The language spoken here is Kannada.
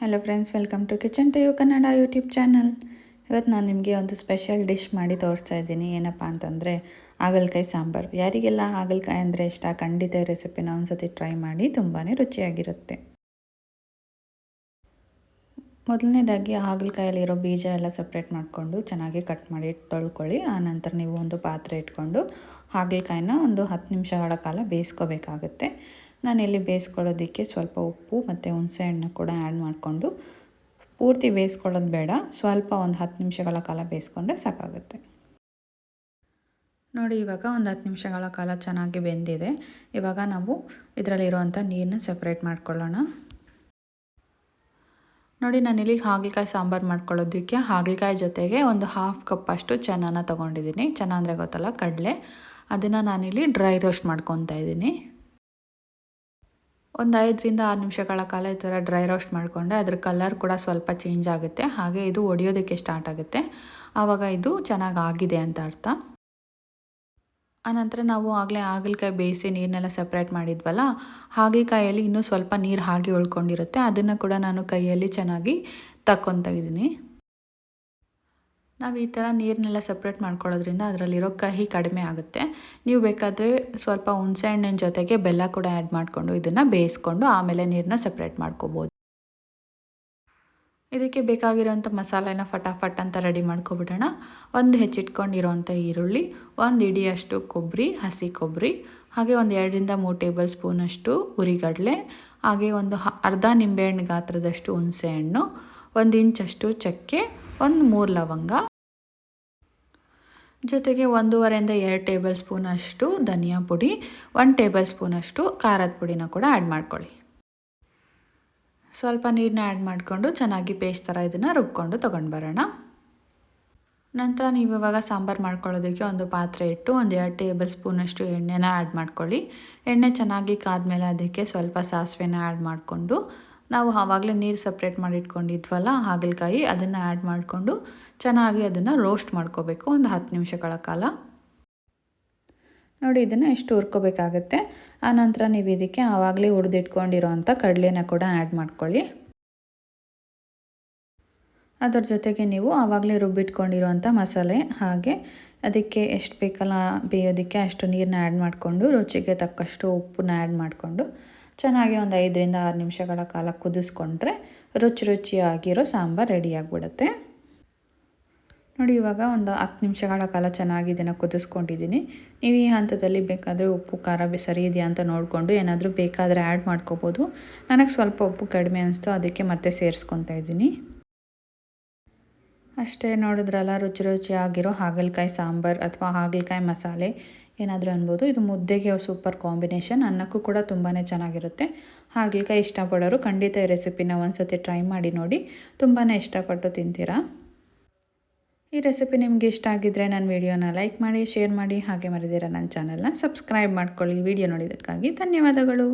Hello friends, welcome to kitchen to you Kannada YouTube channel. ಇವತ್ತು ನಾನು ನಿಮಗೆ ಒಂದು ಸ್ಪೆಷಲ್ ಡಿಶ್ ಮಾಡಿ ತೋರಿಸ್ತಾ ಇದ್ದೀನಿ. ಏನಪ್ಪ ಅಂತಂದರೆ ಹಾಗಲಕಾಯಿ ಸಾಂಬಾರು. ಯಾರಿಗೆಲ್ಲ ಹಾಗಲಕಾಯಿ ಅಂದರೆ ಇಷ್ಟ, ಖಂಡಿತ ಈ ರೆಸಿಪಿನ ಒಂದ್ಸತಿ ಟ್ರೈ ಮಾಡಿ, ತುಂಬಾ ರುಚಿಯಾಗಿರುತ್ತೆ. ಮೊದಲನೇದಾಗಿ ಹಾಗಲಕಾಯಲ್ಲಿರೋ ಬೀಜ ಎಲ್ಲ ಸಪ್ರೇಟ್ ಮಾಡಿಕೊಂಡು ಚೆನ್ನಾಗಿ ಕಟ್ ಮಾಡಿ ತೊಳ್ಕೊಳ್ಳಿ. ಆನಂತರ ನೀವು ಒಂದು ಪಾತ್ರೆ ಇಟ್ಕೊಂಡು ಹಾಗಲಕಾಯಿನ ಒಂದು 10 ನಿಮಿಷಗಳ ಕಾಲ ಬೇಯಿಸ್ಕೋಬೇಕಾಗುತ್ತೆ. ನಾನಿಲ್ಲಿ ಬೇಯಿಸ್ಕೊಳ್ಳೋದಕ್ಕೆ ಸ್ವಲ್ಪ ಉಪ್ಪು ಮತ್ತು ಹುಣಸೆಹಣ್ಣು ಕೂಡ ಆ್ಯಡ್ ಮಾಡಿಕೊಂಡು, ಪೂರ್ತಿ ಬೇಯಿಸ್ಕೊಳ್ಳೋದು ಬೇಡ, ಸ್ವಲ್ಪ ಒಂದು 10 ನಿಮಿಷಗಳ ಕಾಲ ಬೇಯಿಸ್ಕೊಂಡ್ರೆ ಸಾಕಾಗುತ್ತೆ. ನೋಡಿ, ಇವಾಗ ಒಂದು 10 ನಿಮಿಷಗಳ ಕಾಲ ಚೆನ್ನಾಗಿ ಬೆಂದಿದೆ. ಇವಾಗ ನಾವು ಇದರಲ್ಲಿರುವಂಥ ನೀರನ್ನ ಸಪ್ರೇಟ್ ಮಾಡ್ಕೊಳ್ಳೋಣ. ನೋಡಿ, ನಾನಿಲ್ಲಿ ಹಾಗಲಕಾಯಿ ಸಾಂಬಾರು ಮಾಡ್ಕೊಳ್ಳೋದಕ್ಕೆ ಹಾಗಲಕಾಯಿ ಜೊತೆಗೆ ಒಂದು 1/2 ಕಪ್ ಅಷ್ಟು ಚೆನ್ನಾನ ತೊಗೊಂಡಿದ್ದೀನಿ. ಚೆನ್ನ ಅಂದರೆ ಗೊತ್ತಲ್ಲ, ಕಡಲೆ. ಅದನ್ನು ನಾನಿಲ್ಲಿ ಡ್ರೈ ರೋಸ್ಟ್ ಮಾಡ್ಕೊತಾ ಇದ್ದೀನಿ. ಒಂದು 5ರಿಂದ 6 ನಿಮಿಷಗಳ ಕಾಲ ಈ ಥರ ಡ್ರೈ ರೋಸ್ಟ್ ಮಾಡಿಕೊಂಡೆ ಅದ್ರ ಕಲರ್ ಕೂಡ ಸ್ವಲ್ಪ ಚೇಂಜ್ ಆಗುತ್ತೆ. ಹಾಗೆ ಇದು ಒಡೆಯೋದಕ್ಕೆ ಸ್ಟಾರ್ಟ್ ಆಗುತ್ತೆ. ಆವಾಗ ಇದು ಚೆನ್ನಾಗಿ ಆಗಿದೆ ಅಂತ ಅರ್ಥ. ಆನಂತರ ನಾವು ಆಗಲೇ ಹಾಗಲಕಾಯಿ ಬೇಯಿಸಿ ನೀರನ್ನೆಲ್ಲ ಸಪ್ರೇಟ್ ಮಾಡಿದ್ವಲ್ಲ, ಹಾಗಲಕಾಯಲ್ಲಿ ಇನ್ನೂ ಸ್ವಲ್ಪ ನೀರು ಹಾಗೆ ಉಳ್ಕೊಂಡಿರುತ್ತೆ. ಅದನ್ನು ಕೂಡ ನಾನು ಕೈಯಲ್ಲಿ ಚೆನ್ನಾಗಿ ತಕ್ಕೊತಾ ಇದ್ದೀನಿ. ನಾವು ಈ ಥರ ನೀರನ್ನೆಲ್ಲ ಸಪ್ರೇಟ್ ಮಾಡ್ಕೊಳ್ಳೋದ್ರಿಂದ ಅದರಲ್ಲಿರೋ ಕಹಿ ಕಡಿಮೆ ಆಗುತ್ತೆ. ನೀವು ಬೇಕಾದರೆ ಸ್ವಲ್ಪ ಹುಣಸೆಹಣ್ಣಿನ ಜೊತೆಗೆ ಬೆಲ್ಲ ಕೂಡ ಆ್ಯಡ್ ಮಾಡಿಕೊಂಡು ಇದನ್ನು ಬೇಯಿಸ್ಕೊಂಡು ಆಮೇಲೆ ನೀರನ್ನ ಸಪ್ರೇಟ್ ಮಾಡ್ಕೋಬೋದು. ಇದಕ್ಕೆ ಬೇಕಾಗಿರೋಂಥ ಮಸಾಲೆನ ಫಟಾಫಟ್ ಅಂತ ರೆಡಿ ಮಾಡ್ಕೊಬಿಡೋಣ. ಒಂದು ಹೆಚ್ಚಿಟ್ಕೊಂಡಿರೋಂಥ ಈರುಳ್ಳಿ, ಒಂದು ಇಡಿಯಷ್ಟು ಕೊಬ್ಬರಿ, ಹಸಿ ಕೊಬ್ಬರಿ, ಹಾಗೆ ಒಂದು 2ರಿಂದ 3 ಟೇಬಲ್ ಸ್ಪೂನಷ್ಟು ಹುರಿಗಡಲೆ, ಹಾಗೆ ಒಂದು ಅರ್ಧ ನಿಂಬೆಹಣ್ಣು ಗಾತ್ರದಷ್ಟು ಹುಣಸೆಹಣ್ಣು, 1 ಇಂಚಷ್ಟು ಚಕ್ಕೆ, ಒಂದು 3 ಲವಂಗ, ಜೊತೆಗೆ 1.5ರಿಂದ 2 ಟೇಬಲ್ ಸ್ಪೂನಷ್ಟು ಧನಿಯಾ ಪುಡಿ, 1 ಟೇಬಲ್ ಸ್ಪೂನಷ್ಟು ಖಾರದ ಪುಡಿನ ಕೂಡ ಆ್ಯಡ್ ಮಾಡ್ಕೊಳ್ಳಿ. ಸ್ವಲ್ಪ ನೀರನ್ನ ಆ್ಯಡ್ ಮಾಡಿಕೊಂಡು ಚೆನ್ನಾಗಿ ಪೇಸ್ಟ್ ಥರ ಇದನ್ನು ರುಬ್ಕೊಂಡು ತೊಗೊಂಡು ಬರೋಣ. ನಂತರ ನೀವು ಇವಾಗ ಸಾಂಬಾರು ಮಾಡ್ಕೊಳ್ಳೋದಕ್ಕೆ ಒಂದು ಪಾತ್ರೆ ಇಟ್ಟು ಒಂದು 2 ಟೇಬಲ್ ಸ್ಪೂನಷ್ಟು ಎಣ್ಣೆನ ಆ್ಯಡ್ ಮಾಡ್ಕೊಳ್ಳಿ. ಎಣ್ಣೆ ಚೆನ್ನಾಗಿ ಕಾದ್ಮೇಲೆ ಅದಕ್ಕೆ ಸ್ವಲ್ಪ ಸಾಸಿವೆನ ಆ್ಯಡ್ ಮಾಡಿಕೊಂಡು, ನಾವು ಆವಾಗಲೇ ನೀರು ಸಪ್ರೇಟ್ ಮಾಡಿ ಇಟ್ಕೊಂಡಿದ್ವಲ್ಲ ಹಾಗಲಕಾಯಿ, ಅದನ್ನು ಆ್ಯಡ್ ಮಾಡಿಕೊಂಡು ಚೆನ್ನಾಗಿ ಅದನ್ನು ರೋಸ್ಟ್ ಮಾಡ್ಕೋಬೇಕು ಒಂದು 10 ನಿಮಿಷಗಳ ಕಾಲ. ನೋಡಿ, ಇದನ್ನು ಎಷ್ಟು ಹುರ್ಕೋಬೇಕಾಗತ್ತೆ. ಆನಂತರ ನೀವು ಇದಕ್ಕೆ ಆವಾಗಲೇ ಹುರಿದಿಟ್ಕೊಂಡಿರೋ ಅಂಥ ಕಡಲೆನ ಕೂಡ ಆ್ಯಡ್ ಮಾಡ್ಕೊಳ್ಳಿ. ಅದರ ಜೊತೆಗೆ ನೀವು ಆವಾಗಲೇ ರುಬ್ಬಿಟ್ಕೊಂಡಿರೋಂಥ ಮಸಾಲೆ, ಹಾಗೆ ಅದಕ್ಕೆ ಎಷ್ಟು ಬೇಕಲ್ಲ ಬೇಯೋದಕ್ಕೆ ಅಷ್ಟು ನೀರನ್ನ ಆ್ಯಡ್ ಮಾಡಿಕೊಂಡು, ರುಚಿಗೆ ತಕ್ಕಷ್ಟು ಉಪ್ಪನ್ನ ಆ್ಯಡ್ ಮಾಡಿಕೊಂಡು ಚೆನ್ನಾಗಿ ಒಂದು 5ರಿಂದ 6 ನಿಮಿಷಗಳ ಕಾಲ ಕುದಿಸ್ಕೊಂಡ್ರೆ ರುಚಿಯಾಗಿರೋ ಸಾಂಬಾರು ರೆಡಿಯಾಗಿಬಿಡುತ್ತೆ. ನೋಡಿ, ಇವಾಗ ಒಂದು 10 ನಿಮಿಷಗಳ ಕಾಲ ಚೆನ್ನಾಗಿ ಇದನ್ನು ಕುದಿಸ್ಕೊಂಡಿದ್ದೀನಿ. ನೀವು ಈ ಹಂತದಲ್ಲಿ ಬೇಕಾದರೆ ಉಪ್ಪು ಖಾರ ಸರಿ ಇದೆಯಾ ಅಂತ ನೋಡಿಕೊಂಡು ಏನಾದರೂ ಬೇಕಾದರೆ ಆ್ಯಡ್ ಮಾಡ್ಕೋಬೋದು. ನನಗೆ ಸ್ವಲ್ಪ ಉಪ್ಪು ಕಡಿಮೆ ಅನಿಸ್ತು, ಅದಕ್ಕೆ ಮತ್ತೆ ಸೇರಿಸ್ಕೊತಾ ಇದ್ದೀನಿ. ಅಷ್ಟೇ, ನೋಡಿದ್ರಲ್ಲ, ರುಚಿಯಾಗಿರೋ ಹಾಗಲಕಾಯಿ ಸಾಂಬಾರು ಅಥವಾ ಹಾಗಲಕಾಯಿ ಮಸಾಲೆ ಏನಾದರೂ ಅನ್ಬೋದು. ಇದು ಮುದ್ದೆಗೆ ಸೂಪರ್ ಕಾಂಬಿನೇಷನ್, ಅನ್ನಕ್ಕೂ ಕೂಡ ತುಂಬಾ ಚೆನ್ನಾಗಿರುತ್ತೆ. ಹಾಗಲಕಾಯಿ ಇಷ್ಟಪಡೋರು ಖಂಡಿತ ಈ ರೆಸಿಪಿನ ಒಂದ್ಸತಿ ಟ್ರೈ ಮಾಡಿ ನೋಡಿ, ತುಂಬಾ ಇಷ್ಟಪಟ್ಟು ತಿಂತೀರಾ. ಈ ರೆಸಿಪಿ ನಿಮಗೆ ಇಷ್ಟ ಆಗಿದ್ದರೆ ನನ್ನ ವಿಡಿಯೋನ ಲೈಕ್ ಮಾಡಿ, ಶೇರ್ ಮಾಡಿ, ಹಾಗೆ ಮರೆದಿರ ನನ್ನ ಚಾನಲ್ನ ಸಬ್ಸ್ಕ್ರೈಬ್ ಮಾಡ್ಕೊಳ್ಳಿ. ವಿಡಿಯೋ ನೋಡಿದ್ದಕ್ಕಾಗಿ ಧನ್ಯವಾದಗಳು.